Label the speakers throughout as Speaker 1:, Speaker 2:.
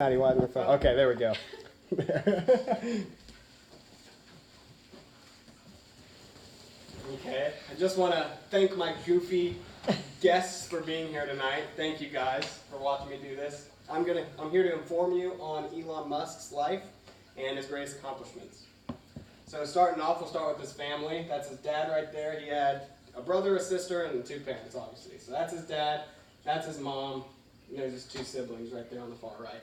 Speaker 1: Patty, why the phone? Okay, there we go. Okay, I just want to thank my goofy guests for being here tonight. Thank you guys for watching me do this. I'm here to inform you on Elon Musk's life and his greatest accomplishments. So starting off, we'll start with his family. That's his dad right there. He had a brother, a sister, and 2 parents, obviously. So that's his dad, that's his mom, and there's his 2 siblings right there on the far right.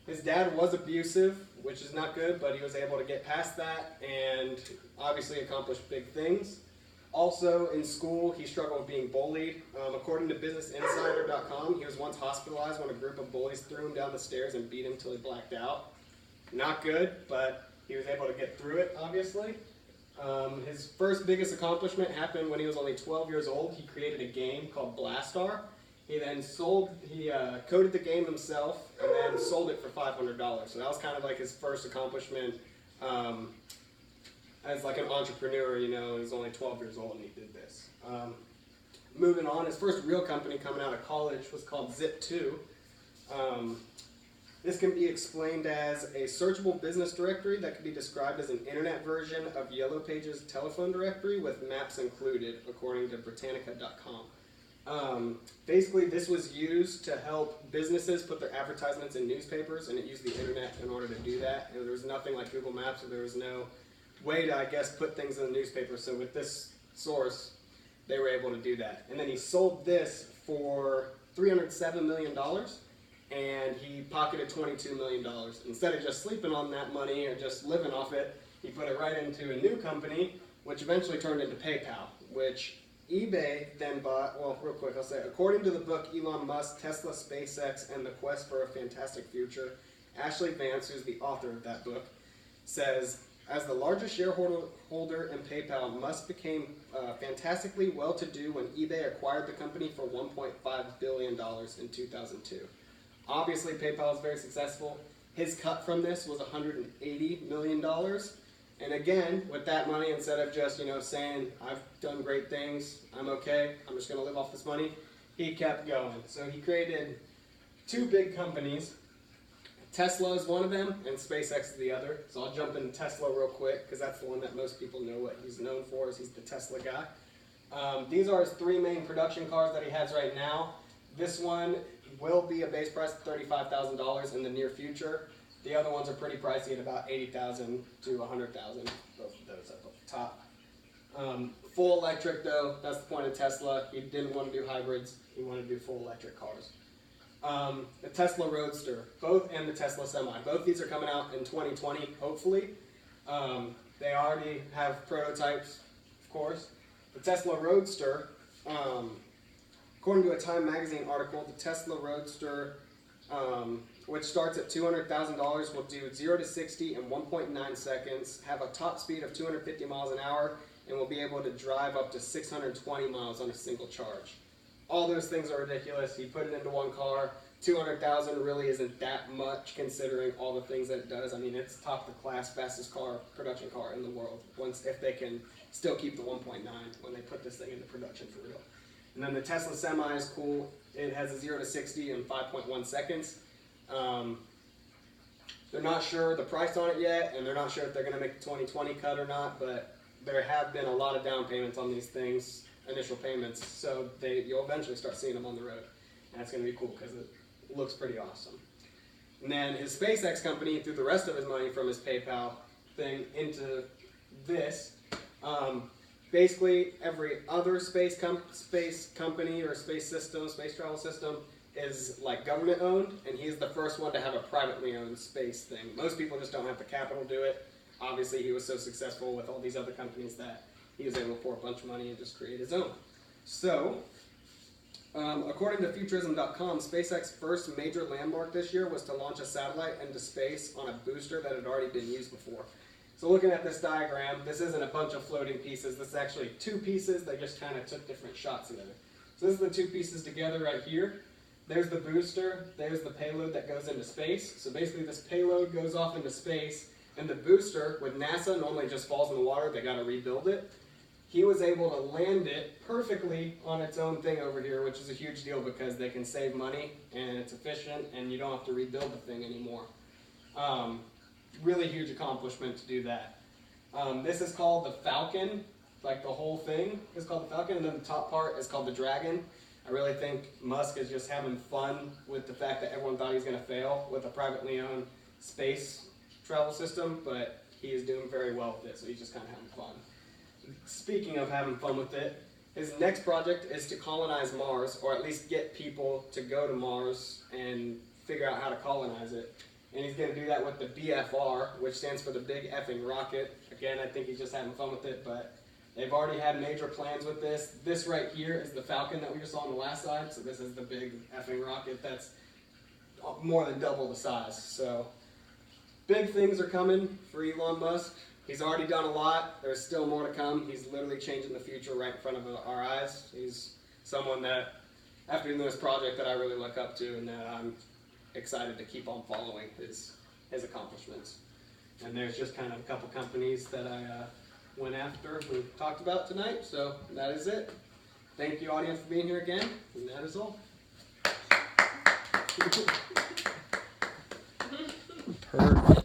Speaker 1: His dad was abusive, which is not good, but he was able to get past that and obviously accomplish big things. Also, in school, he struggled with being bullied. According to BusinessInsider.com, he was once hospitalized when a group of bullies threw him down the stairs and beat him until he blacked out. Not good, but he was able to get through it, obviously. His first biggest accomplishment happened when he was only 12 years old. He created a game called Blastar. He then coded the game himself and then sold it for $500. So that was kind of like his first accomplishment as like an entrepreneur, you know. He was only 12 years old and he did this. Moving on, his first real company coming out of college was called Zip2. This can be explained as a searchable business directory that can be described as an internet version of Yellow Pages telephone directory with maps included, according to Britannica.com. Basically, this was used to help businesses put their advertisements in newspapers, and it used the internet in order to do that. And there was nothing like Google Maps, so there was no way to, I guess, put things in the newspaper. So with this source, they were able to do that. And then he sold this for $307 million, and he pocketed $22 million. Instead of just sleeping on that money or just living off it, he put it right into a new company, which eventually turned into PayPal, which eBay then bought. Well, real quick, I'll say, according to the book Elon Musk, Tesla, SpaceX, and the Quest for a Fantastic Future, Ashley Vance, who's the author of that book, says, as the largest shareholder in PayPal, Musk became fantastically well-to-do when eBay acquired the company for $1.5 billion in 2002. Obviously, PayPal is very successful. His cut from this was $180 million. And again, with that money, instead of just, saying, I've done great things, I'm okay, I'm just going to live off this money, he kept going. So he created 2 big companies. Tesla is one of them, and SpaceX is the other. So I'll jump into Tesla real quick, because that's the one that most people know what he's known for, is he's the Tesla guy. These are his 3 main production cars that he has right now. This one will be a base price of $35,000 in the near future. The other ones are pretty pricey at about $80,000 to $100,000, both of those up at the top. Full electric though, that's the point of Tesla. He didn't want to do hybrids, he wanted to do full electric cars. The Tesla Roadster, and the Tesla Semi, both these are coming out in 2020, hopefully. They already have prototypes, of course. The Tesla Roadster, according to a Time Magazine article, the Tesla Roadster, which starts at $200,000, will do 0 to 60 in 1.9 seconds, have a top speed of 250 miles an hour, and will be able to drive up to 620 miles on a single charge. All those things are ridiculous. You put it into one car. 200,000 really isn't that much considering all the things that it does. I mean, it's top of the class, fastest production car in the world, if they can still keep the 1.9 when they put this thing into production for real. And then the Tesla Semi is cool. It has a 0 to 60 in 5.1 seconds. They're not sure the price on it yet, and they're not sure if they're going to make the 2020 cut or not, but there have been a lot of down payments on these things, initial payments, so you'll eventually start seeing them on the road. And that's going to be cool because it looks pretty awesome. And then his SpaceX company threw the rest of his money from his PayPal thing into this. Basically, every other space company or space travel system is like government owned, and he's the first one to have a privately owned space thing. Most people just don't have the capital to do it. Obviously, he was so successful with all these other companies that he was able to pour a bunch of money and just create his own. So, according to Futurism.com, SpaceX's first major landmark this year was to launch a satellite into space on a booster that had already been used before. So looking at this diagram, this isn't a bunch of floating pieces. This is actually 2 pieces. They just kind of took different shots together. So this is the 2 pieces together right here. There's the booster. There's the payload that goes into space. So basically this payload goes off into space, and the booster, with NASA, normally just falls in the water. They got to rebuild it. he was able to land it perfectly on its own thing over here, which is a huge deal because they can save money and it's efficient and you don't have to rebuild the thing anymore. Really huge accomplishment to do that. This is called the Falcon, like the whole thing is called the Falcon, and then the top part is called the Dragon. I really think Musk is just having fun with the fact that everyone thought he was going to fail with a privately owned space travel system, but he is doing very well with it, so he's just kind of having fun. Speaking of having fun with it, his next project is to colonize Mars, or at least get people to go to Mars and figure out how to colonize it. And he's going to do that with the BFR, which stands for the Big Effing Rocket. Again, I think he's just having fun with it, but they've already had major plans with this. This right here is the Falcon that we just saw on the last slide, so this is the Big Effing Rocket that's more than double the size. So big things are coming for Elon Musk. He's already done a lot. There's still more to come. He's literally changing the future right in front of our eyes. He's someone that, after doing this project, that I really look up to and that I'm excited to keep on following his accomplishments. And there's just kind of a couple companies that I went after we talked about tonight. So that is it. Thank you, audience, for being here again. And that is all.
Speaker 2: Perfect.